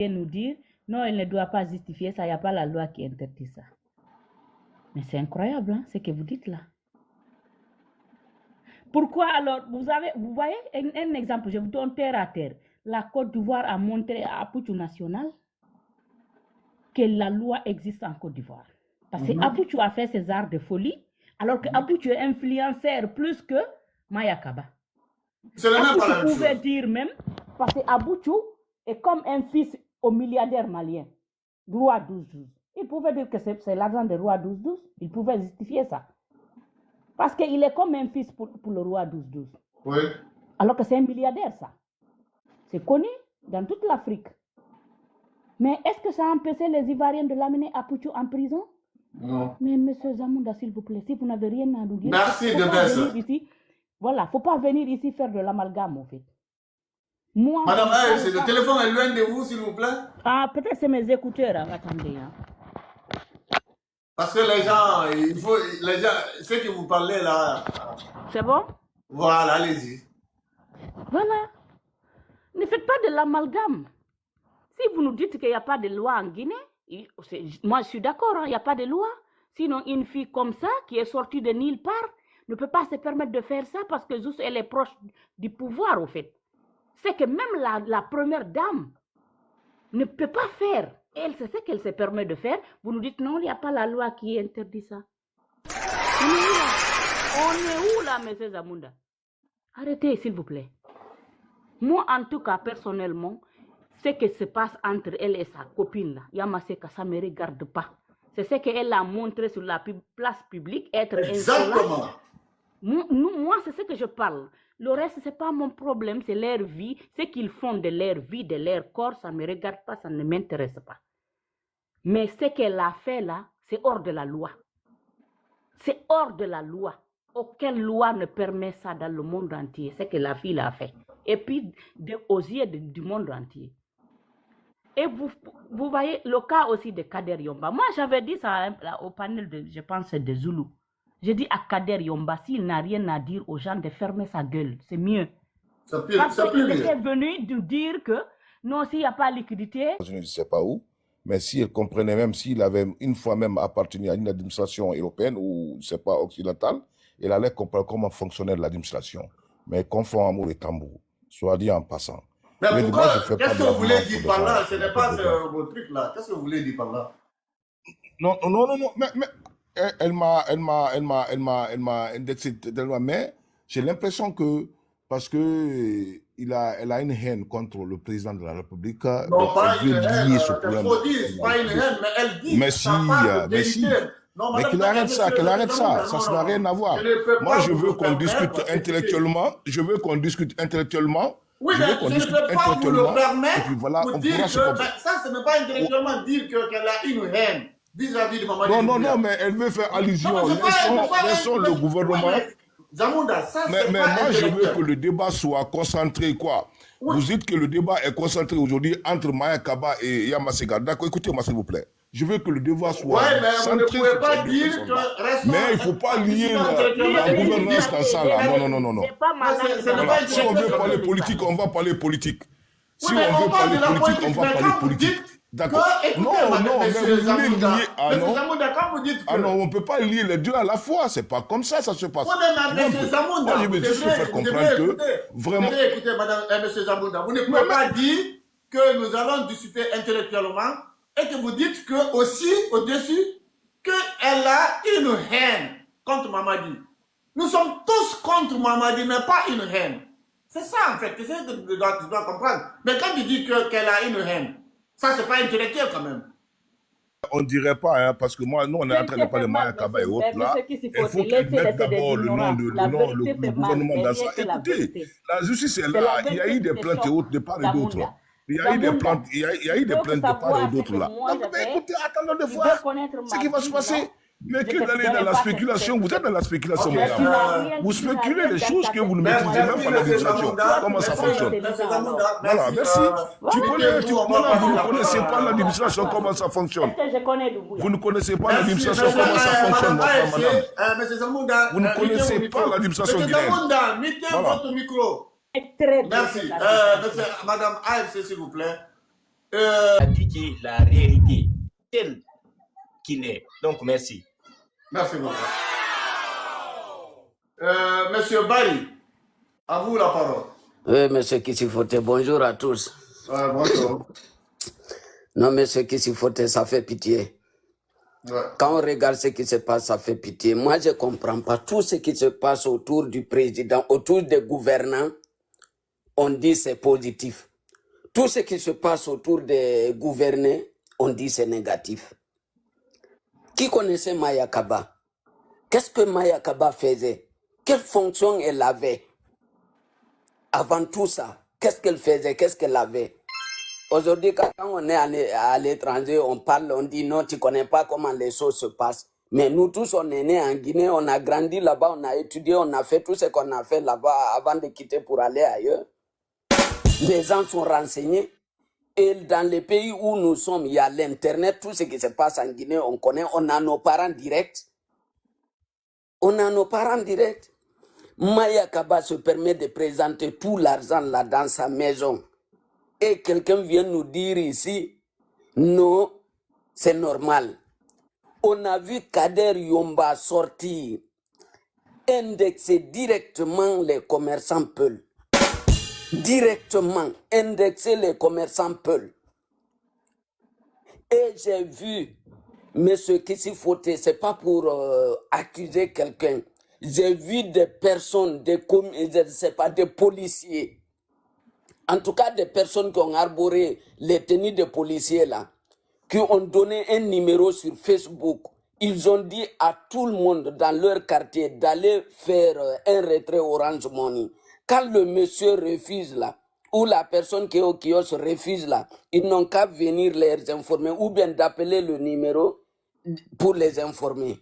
nous dire, non, elle ne doit pas justifier ça, il n'y a pas la loi qui interdit ça. Mais c'est incroyable, hein, ce que vous dites là. Pourquoi alors, vous voyez un exemple, je vous donne terre à terre. La Côte d'Ivoire a montré à Apouchou National que la loi existe en Côte d'Ivoire. Parce que Apouchou a fait ses arts de folie, alors que Apouchou est influenceur plus que Maya Kaba. Apouchou pouvait dire même, parce que Apouchou est comme un fils au milliardaire malien, roi 12-12. Il pouvait dire que c'est l'argent de roi 12-12. Il pouvait justifier ça. Parce qu'il est comme un fils pour le roi 12-12. Oui. Alors que c'est un milliardaire, ça. C'est connu dans toute l'Afrique. Mais est-ce que ça a empêché les Ivoiriens de l'amener à Apouchou en prison? Non. Mais monsieur Zamunda, s'il vous plaît, si vous n'avez rien à nous dire, merci de venir ici. Voilà, il ne faut pas venir ici faire de l'amalgame, en fait. Moi, Madame, le téléphone est loin de vous, s'il vous plaît. Ah, peut-être c'est mes écouteurs. Hein. Attendez. Hein. Parce que les gens, ce que vous parlez là. C'est bon? Voilà, allez-y. Voilà. Ne faites pas de l'amalgame. Si vous nous dites qu'il n'y a pas de loi en Guinée, moi je suis d'accord, hein, il n'y a pas de loi. Sinon, une fille comme ça, qui est sortie de nulle part, ne peut pas se permettre de faire ça parce que juste elle est proche du pouvoir, au fait. C'est que même la première dame ne peut pas faire. Elle, c'est ce qu'elle se permet de faire. Vous nous dites non, il n'y a pas la loi qui interdit ça. On est où là, monsieur Zamunda? Arrêtez, s'il vous plaît. Moi, en tout cas, personnellement, ce qui se passe entre elle et sa copine, là, Yamaseka, ça ne me regarde pas. C'est ce qu'elle a montré sur la place publique, être exactement. Moi, c'est ce que je parle. Le reste, ce n'est pas mon problème, c'est leur vie. Ce qu'ils font de leur vie, de leur corps, ça ne me regarde pas, ça ne m'intéresse pas. Mais ce qu'elle a fait là, c'est hors de la loi. C'est hors de la loi. Aucune loi ne permet ça dans le monde entier, ce que la fille a fait. Et puis, aux yeux du monde entier. Et vous voyez le cas aussi de Kader Yomba. Moi, j'avais dit ça au panel, je pense, de Zulu. J'ai dit à Kader Yomba, s'il n'a rien à dire aux gens, de fermer sa gueule. C'est mieux. Parce qu'il était venu de dire que non, s'il n'y a pas de liquidité. Je ne sais pas où, mais s'il comprenait même, s'il avait une fois même appartenu à une administration européenne ou, je ne sais pas, occidentale, il allait comprendre comment fonctionnait l'administration. Mais confond amour et tambour, soit dit en passant. Mais pourquoi, qu'est-ce que vous voulez dire par là? Ce n'est pas vos trucs là. Qu'est-ce que vous voulez dire par là? Non, mais elle m'a indexé tellement, mais j'ai l'impression que, parce que elle a une haine contre le président de la République. Non, pas une haine, pas une haine, mais elle dit mais si. Non, mais qu'elle arrête ça, ça n'a rien à voir. Moi, je veux qu'on discute intellectuellement, Oui, mais je ne peux pas vous le permettre, et puis voilà, on dire pourra que se comprendre. ça, ce n'est pas intellectuellement dire qu'elle a une haine vis-à-vis de Mamadou. Non, mais elle veut faire allusion. Laissons le gouvernement. Zamunda, ça, mais moi, je veux que le débat soit concentré, quoi. Oui. Vous dites que le débat est concentré aujourd'hui entre Maya Kaba et Yamaseka. D'accord, écoutez-moi, s'il vous plaît. Je veux que le débat soit centré. Vous ne pouvez pas dire que... Mais il ne faut pas lier la gouvernance dans ça, là. Non. Si on veut parler politique, on va parler politique. Si on veut parler politique, on va parler politique. D'accord. Non, mais vous voulez lier... Ah non, on ne peut pas lier les deux à la fois. C'est pas comme ça se passe. Moi, je veux juste faire comprendre que... Vraiment... Écoutez, monsieur Zamunda, vous ne pouvez pas dire que nous allons discuter intellectuellement et que vous dites que aussi, au-dessus, qu'elle a une haine contre Mamadi. Nous sommes tous contre Mamadi, mais pas une haine. C'est ça, en fait, que c'est ce que tu dois comprendre. Mais quand tu dis qu'elle a une haine, ça, c'est pas intellectuel quand même. On ne dirait pas, hein, parce que moi, nous, on est en train de parler de Maya Kaba et autres là. Il faut qu'ils mettent d'abord le gouvernement dans ça. Écoutez, la justice est là. Il y a eu des plaintes et autres de part et d'autre. Il y a eu des plaintes, de part et d'autre là. Donc, écoutez, attendons de voir ce qui va se passer. Mais que d'aller dans la spéculation, vous êtes dans la spéculation, madame. Vous spéculez les choses que vous ne maîtrisez même pas l'administration. Comment ça fonctionne? Voilà, merci. Vous ne connaissez pas l'administration, comment ça fonctionne. Vous ne connaissez pas l'administration, comment ça fonctionne, madame. Vous ne connaissez pas l'administration guinéenne. Mettez votre micro. Merci. Madame AFC, s'il vous plaît. Appliquer la réalité telle qu'il est. Donc, merci. Merci beaucoup. Monsieur Barry, à vous la parole. Oui, monsieur Kissifote, bonjour à tous. Bonjour. Non, monsieur Kissifote, ça fait pitié. Ouais. Quand on regarde ce qui se passe, ça fait pitié. Moi, je ne comprends pas tout ce qui se passe autour du président, autour des gouvernants. On dit c'est positif. Tout ce qui se passe autour des gouvernés, on dit c'est négatif. Qui connaissait Maya Kaba? Qu'est-ce que Maya Kaba faisait? Quelle fonction elle avait? Avant tout ça, qu'est-ce qu'elle faisait? Qu'est-ce qu'elle avait? Aujourd'hui, quand on est à l'étranger, on parle, on dit non, tu ne connais pas comment les choses se passent. Mais nous tous, on est nés en Guinée, on a grandi là-bas, on a étudié, on a fait tout ce qu'on a fait là-bas avant de quitter pour aller ailleurs. Les gens sont renseignés. Et dans les pays où nous sommes, il y a l'Internet, tout ce qui se passe en Guinée, on connaît, on a nos parents directs. On a nos parents directs. Maya Kaba se permet de présenter tout l'argent là dans sa maison. Et quelqu'un vient nous dire ici, non, c'est normal. On a vu Kader Yomba sortir, indexer directement les commerçants Peul. Directement, indexer les commerçants Peul. Et j'ai vu, monsieur Kissifote, ce n'est pas pour accuser quelqu'un. J'ai vu des personnes, des policiers, en tout cas des personnes qui ont arboré les tenues de policiers là, qui ont donné un numéro sur Facebook. Ils ont dit à tout le monde dans leur quartier d'aller faire un retrait Orange Money. Quand le monsieur refuse là, ou la personne qui est au kiosque refuse là, ils n'ont qu'à venir les informer ou bien d'appeler le numéro pour les informer.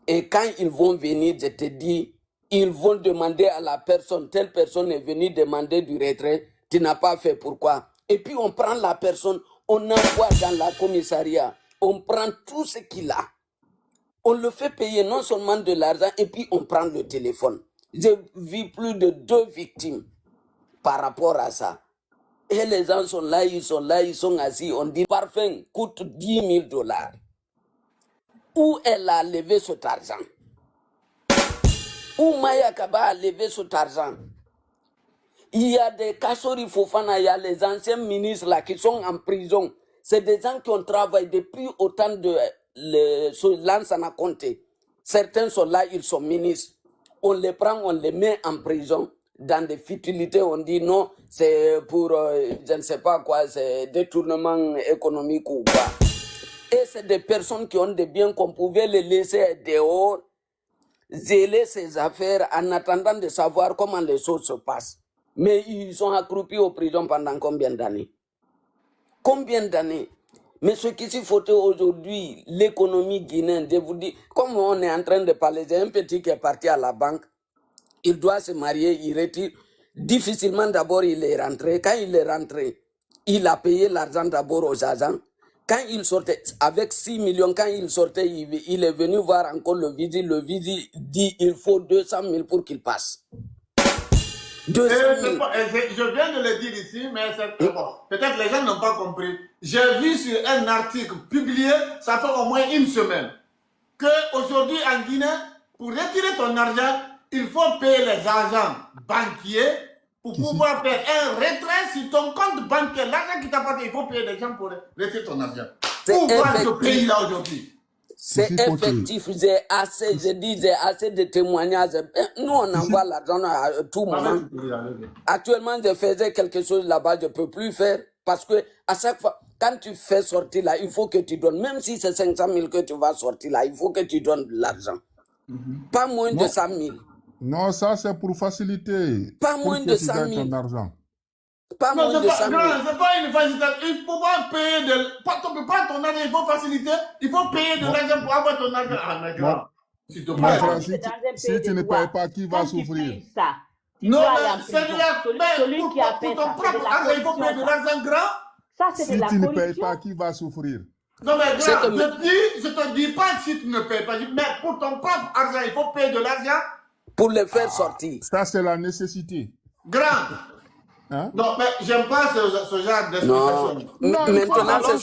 Et quand ils vont venir, je te dis, ils vont demander à la personne, telle personne est venue demander du retrait, tu n'as pas fait pourquoi. Et puis on prend la personne, on envoie dans la commissariat, on prend tout ce qu'il a. On le fait payer non seulement de l'argent, et puis on prend le téléphone. J'ai vu plus de 2 victimes par rapport à ça. Et les gens sont là, ils sont assis. On dit, parfum coûte $10,000. Où elle a levé cet argent? Où Maya Kaba a levé cet argent? Il y a des Kassori Fofana, il y a les anciens ministres là qui sont en prison. C'est des gens qui ont travaillé depuis autant de Lansana Conté. Certains sont là, ils sont ministres. On les prend, on les met en prison dans des futilités. On dit non, c'est pour, je ne sais pas quoi, c'est détournement économique ou quoi. Et c'est des personnes qui ont des biens qu'on pouvait les laisser dehors, zéler ces affaires en attendant de savoir comment les choses se passent. Mais ils sont accroupis aux prisons pendant combien d'années? Combien d'années? Mais ce qui s'y faut aujourd'hui, l'économie guinéenne, je vous dis, comme on est en train de parler, j'ai un petit qui est parti à la banque, il doit se marier, il retire. Difficilement d'abord il est rentré. Quand il est rentré, il a payé l'argent d'abord aux agents. Quand il sortait, avec 6 millions, quand il sortait, il est venu voir encore le vigile. Le vigile dit il faut 200 000 pour qu'il passe. 200 000. Je viens de le dire ici, mais c'est bon. Peut-être les gens n'ont pas compris. J'ai vu sur un article publié, ça fait au moins une semaine, qu'aujourd'hui en Guinée, pour retirer ton argent, il faut payer les agents banquiers pour pouvoir faire un retrait sur ton compte bancaire. L'argent qui t'appartient, il faut payer les gens pour retirer ton argent. Pour voir ce pays-là aujourd'hui. C'est effectif, j'ai assez de témoignages. Nous, on envoie l'argent à tout moment. Actuellement, je faisais quelque chose là-bas, je ne peux plus faire. Parce que à chaque fois, quand tu fais sortir là, il faut que tu donnes. Même si c'est 500 000 que tu vas sortir là, il faut que tu donnes de l'argent. Pas moins de 100 000. Non, ça c'est pour faciliter. Pas moins de 100 000. Ton argent. Pas moins de 100 000. Non, c'est pas une facilitation. Il faut pas payer tu peux pas ton argent, il faut faciliter. Il faut payer de l'argent pour avoir ton argent. Ah, mais grand. Si tu ne payes pas, qui va souffrir? Non, mais celui qui a fait ça, il faut payer de l'argent grand. Ça, c'est de la corruption. Si tu ne payes pas, qui va souffrir? Non, mais grand, je te dis pas si tu ne payes pas, mais pour ton propre argent, il faut payer de l'argent. Pour les faire sortir. Ça, c'est la nécessité. Grand, Hein? Non, mais j'aime pas ce genre d'explication. Non, maintenant, c'est